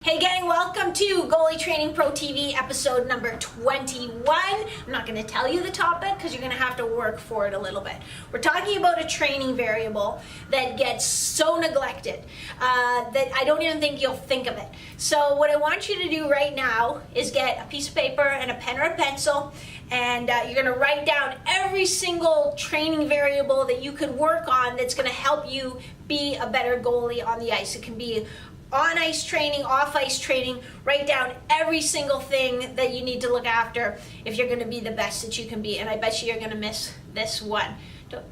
Hey gang, welcome to Goalie Training Pro TV episode number 21. I'm not going to tell you the topic because you're going to have to work for it a little bit. We're talking about a training variable that gets so neglected that I don't even think you'll think of it. So what I want you to do right now is get a piece of paper and a pen or a pencil, and you're going to write down every single training variable that you could work on that's going to help you be a better goalie on the ice. It can be on ice training, off ice training. Write down every single thing that you need to look after if you're going to be the best that you can be. And I bet you you're going to miss this one.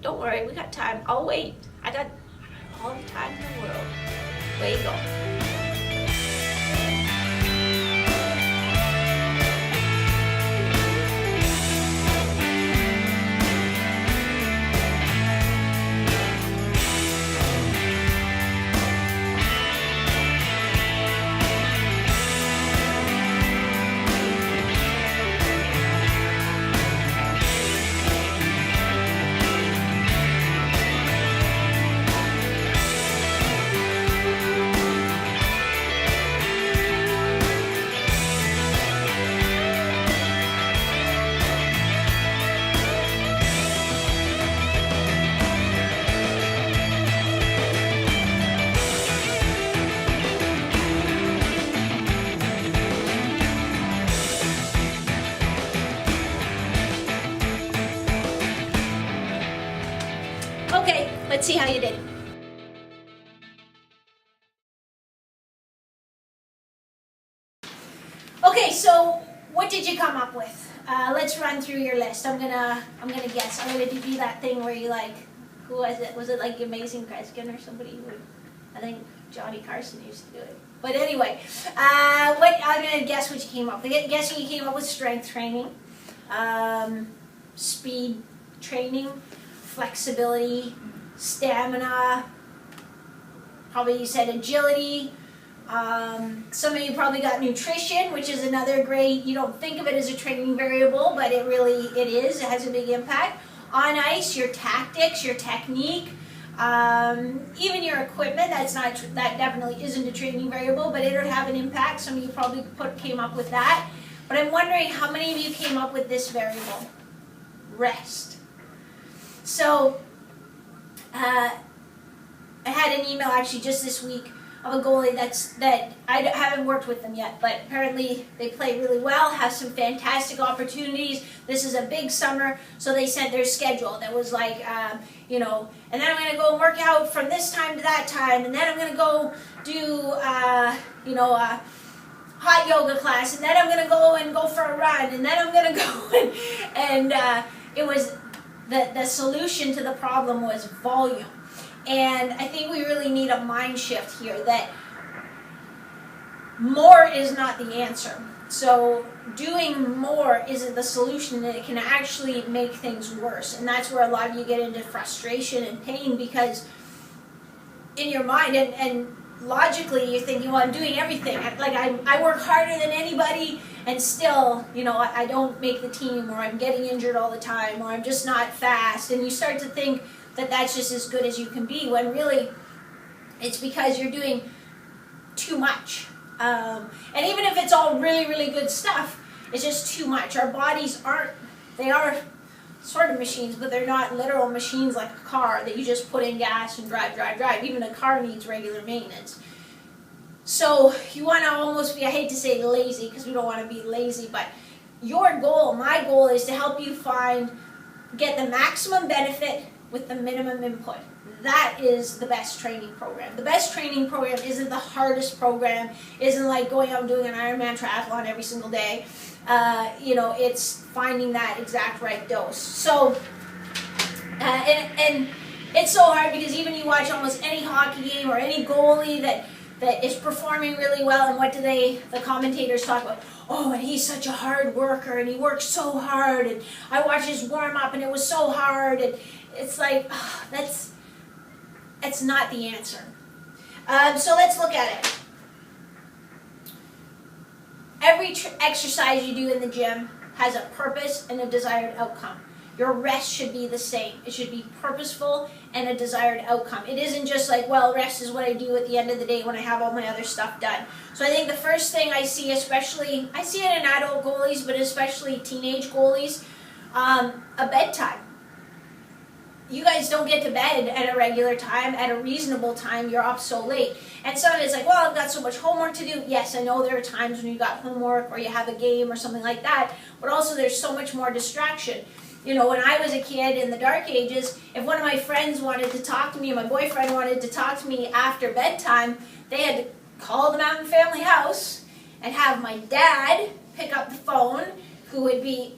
Don't worry, we got time. I'll wait. I got all the time in the world. Way you go. Okay, let's see how you did. Okay, so what did you come up with? Let's run through your list. I'm gonna guess. I'm gonna do that thing where you who was it? Was it like Amazing Kreskin or somebody who? I think Johnny Carson used to do it. But anyway, I'm gonna guess what you came up with. Guessing you came up with strength training, speed training, flexibility, stamina, probably you said agility. Some of you probably got nutrition, which is another great, you don't think of it as a training variable, but it is. It has a big impact. On ice, your tactics, your technique, even your equipment, that definitely isn't a training variable, but it'll have an impact. Some of you probably came up with that. But I'm wondering how many of you came up with this variable? Rest. So, I had an email actually just this week of a goalie that I haven't worked with them yet, but apparently they play really well, have some fantastic opportunities. This is a big summer, so they sent their schedule that was and then I'm going to go and work out from this time to that time, and then I'm going to go do, a hot yoga class, and then I'm going to go for a run, and then I'm going to go and it was the solution to the problem was volume. And I think we really need a mind shift here that more is not the answer. So doing more isn't the solution, that it can actually make things worse. And that's where a lot of you get into frustration and pain, because in your mind and logically you're thinking, well, I'm doing everything. I work harder than anybody, and still, I don't make the team, or I'm getting injured all the time, or I'm just not fast. And you start to think that that's just as good as you can be, when really it's because you're doing too much. And even if it's all really, really good stuff, it's just too much. Our bodies are sort of machines, but they're not literal machines like a car that you just put in gas and drive. Even a car needs regular maintenance. So you want to almost be, I hate to say lazy because we don't want to be lazy, but your goal, my goal, is to help you get the maximum benefit with the minimum input. That is the best training program. The best training program isn't the hardest program, isn't like going out and doing an Ironman triathlon every single day. It's finding that exact right dose. So, and it's so hard because even you watch almost any hockey game or any goalie that is performing really well, and what do the commentators talk about? Oh, and he's such a hard worker, and he works so hard, and I watched his warm up, and it was so hard, and it's like, that's not the answer. So let's look at it. Every exercise you do in the gym has a purpose and a desired outcome. your rest should be the same. It should be purposeful and a desired outcome. It isn't just like, well, rest is what I do at the end of the day when I have all my other stuff done. So I think the first thing I see, especially, I see it in adult goalies, but especially teenage goalies, a bedtime. You guys don't get to bed at a regular time, at a reasonable time. You're up so late. And some of it's like, well, I've got so much homework to do. Yes, I know there are times when you got homework or you have a game or something like that, but also there's so much more distraction. You know, when I was a kid in the dark ages, if one of my friends wanted to talk to me, my boyfriend wanted to talk to me after bedtime, they had to call the Mountain Family House and have my dad pick up the phone, who would be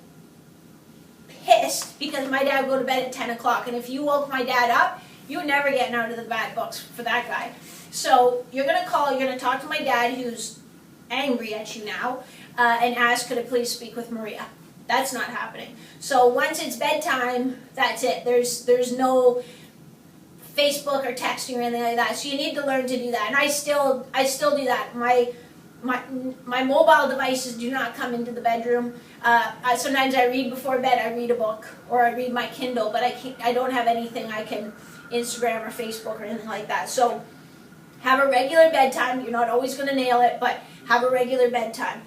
pissed because my dad would go to bed at 10 o'clock. And if you woke my dad up, you were never getting out of the bad books for that guy. So you're going to call, you're going to talk to my dad, who's angry at you now, and ask, could I please speak with Maria? That's not happening. So once it's bedtime, that's it. There's no Facebook or texting or anything like that. So you need to learn to do that. And I still do that. My mobile devices do not come into the bedroom. Sometimes I read before bed. I read a book or I read my Kindle, but I don't have anything I can Instagram or Facebook or anything like that. So have a regular bedtime. You're not always going to nail it, but have a regular bedtime.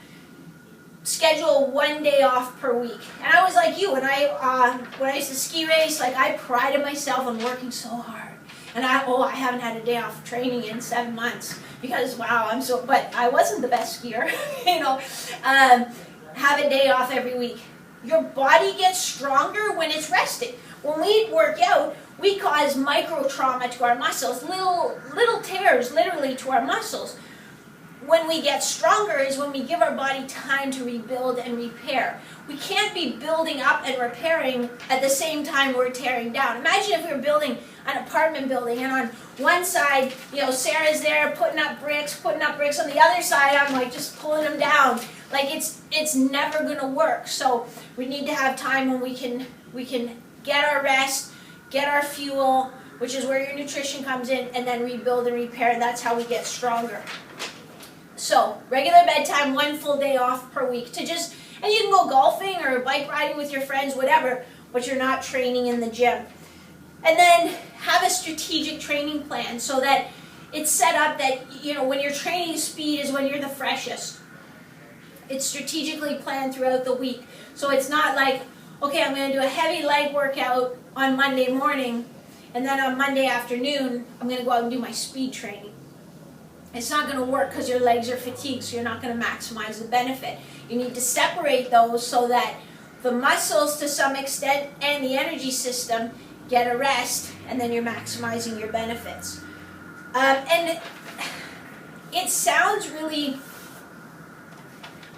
Schedule 1 day off per week. And I was like you, when I used to ski race, like I prided myself on working so hard. And I haven't had a day off training in 7 months because wow, but I wasn't the best skier, you know. Have a day off every week. Your body gets stronger when it's rested. When we work out, we cause micro trauma to our muscles, little tears literally to our muscles. When we get stronger is when we give our body time to rebuild and repair. We can't be building up and repairing at the same time we're tearing down. Imagine if we were building an apartment building and on one side, you know, Sarah's there putting up bricks. On the other side, I'm like just pulling them down. Like it's never going to work. So we need to have time when we can get our rest, get our fuel, which is where your nutrition comes in, and then rebuild and repair. That's how we get stronger. So, regular bedtime, 1 full day off per week and you can go golfing or bike riding with your friends, whatever, but you're not training in the gym. And then have a strategic training plan so that it's set up that, you know, when your training speed is when you're the freshest. It's strategically planned throughout the week. So it's not like, okay, I'm going to do a heavy leg workout on Monday morning, and then on Monday afternoon, I'm going to go out and do my speed training. It's not going to work because your legs are fatigued, so you're not going to maximize the benefit. You need to separate those so that the muscles to some extent and the energy system get a rest, and then you're maximizing your benefits. And it sounds really,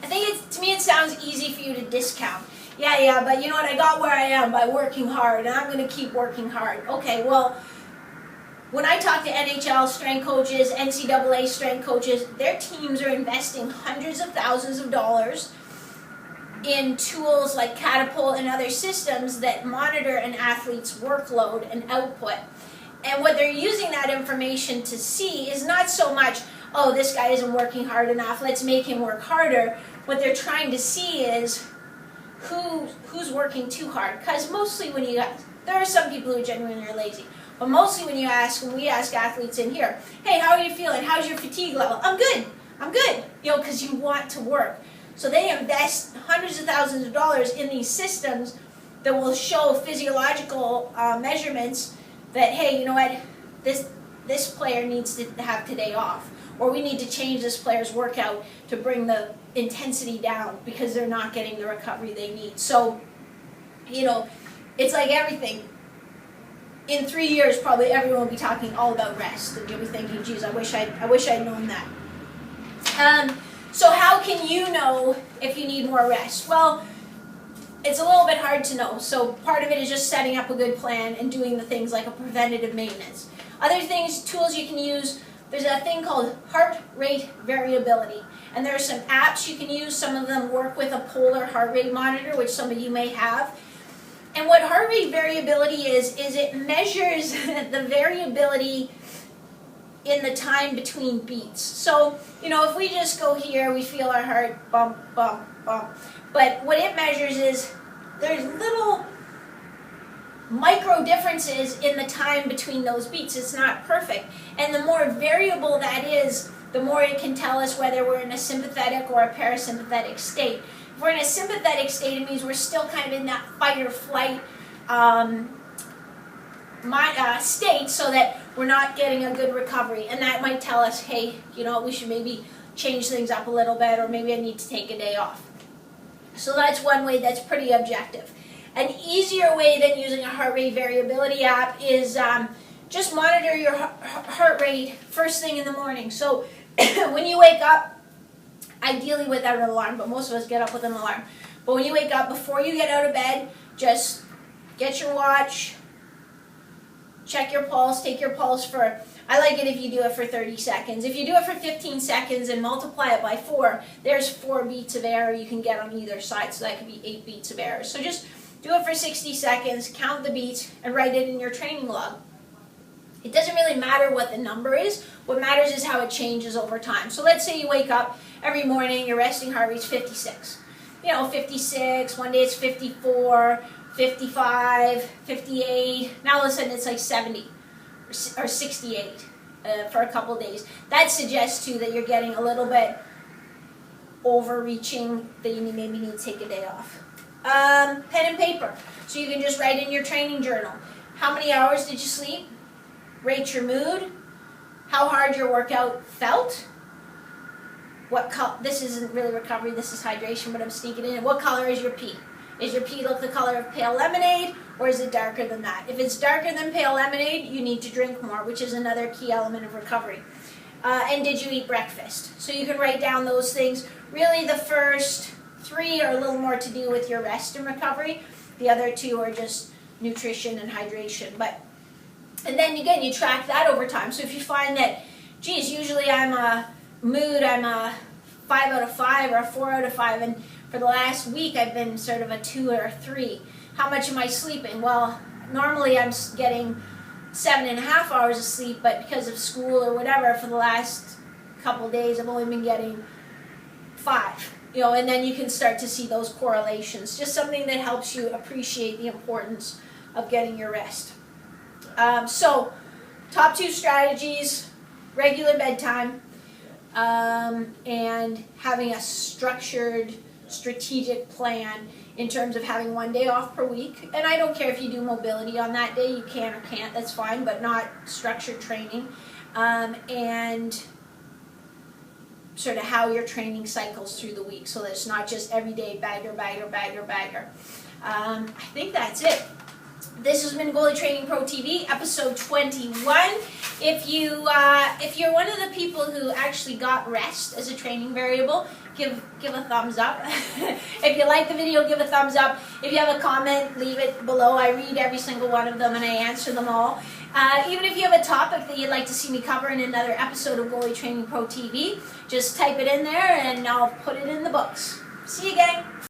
to me it sounds easy for you to discount. Yeah, but you know what, I got where I am by working hard, and I'm going to keep working hard. Okay, well, when I talk to NHL strength coaches, NCAA strength coaches, their teams are investing hundreds of thousands of dollars in tools like Catapult and other systems that monitor an athlete's workload and output. And what they're using that information to see is not so much, oh, this guy isn't working hard enough, let's make him work harder. What they're trying to see is who's working too hard. Because mostly there are some people who genuinely are lazy. But mostly when we ask athletes in here, hey, how are you feeling? How's your fatigue level? I'm good. You know, because you want to work. So they invest hundreds of thousands of dollars in these systems that will show physiological measurements that, hey, you know what, this player needs to have today off. Or we need to change this player's workout to bring the intensity down because they're not getting the recovery they need. So, you know, it's like everything. In 3 years, probably everyone will be talking all about rest, and you'll be thinking, geez, I wish I'd known that. So how can you know if you need more rest? Well, it's a little bit hard to know. So part of it is just setting up a good plan and doing the things like a preventative maintenance. Other things, tools you can use, there's a thing called heart rate variability. And there are some apps you can use. Some of them work with a polar heart rate monitor, which some of you may have. And what heart rate variability is it measures the variability in the time between beats. So, you know, if we just go here, we feel our heart bump, bump, bump. But what it measures is there's little micro differences in the time between those beats. It's not perfect. And the more variable that is, the more it can tell us whether we're in a sympathetic or a parasympathetic state. If we're in a sympathetic state, it means we're still kind of in that fight or flight state, so that we're not getting a good recovery. And that might tell us, hey, we should maybe change things up a little bit, or maybe I need to take a day off. So that's one way that's pretty objective. An easier way than using a heart rate variability app is just monitor your heart rate first thing in the morning. So when you wake up, ideally without an alarm, but most of us get up with an alarm. But when you wake up, before you get out of bed, just get your watch, check your pulse, take your pulse for, I like it if you do it for 30 seconds. If you do it for 15 seconds and multiply it by 4, there's 4 beats of air you can get on either side, so that could be 8 beats of air. So just do it for 60 seconds, count the beats, and write it in your training log. It doesn't really matter what the number is. What matters is how it changes over time. So let's say you wake up every morning, your resting heart rate's 56. 56, one day it's 54, 55, 58. Now all of a sudden it's like 70 or 68 for a couple days. That suggests too that you're getting a little bit overreaching, that you maybe need to take a day off. Pen and paper. So you can just write in your training journal. How many hours did you sleep? Rate your mood. How hard your workout felt. This isn't really recovery, this is hydration, but I'm sneaking in. What color is your pee? Is your pee look the color of pale lemonade, or is it darker than that? If it's darker than pale lemonade, you need to drink more, which is another key element of recovery. And did you eat breakfast? So you can write down those things. Really the first 3 are a little more to do with your rest and recovery. The other 2 are just nutrition and hydration. And then again, you track that over time. So if you find that, geez, usually I'm a 5 out of 5 or a 4 out of 5, and for the last week I've been sort of a 2 or a 3. How much am I sleeping? Well, normally I'm getting 7.5 hours of sleep, but because of school or whatever, for the last couple days I've only been getting 5. And then you can start to see those correlations. Just something that helps you appreciate the importance of getting your rest. So, top 2 strategies: regular bedtime, and having a structured, strategic plan in terms of having 1 day off per week. And I don't care if you do mobility on that day, you can or can't, that's fine, but not structured training. And sort of how your training cycles through the week, so that it's not just every day bagger. I think that's it. This has been Goalie Training Pro TV, episode 21. If you're one of the people who actually got rest as a training variable, give a thumbs up. If you like the video, give a thumbs up. If you have a comment, leave it below. I read every single one of them and I answer them all. Even if you have a topic that you'd like to see me cover in another episode of Goalie Training Pro TV, just type it in there and I'll put it in the books. See you, gang.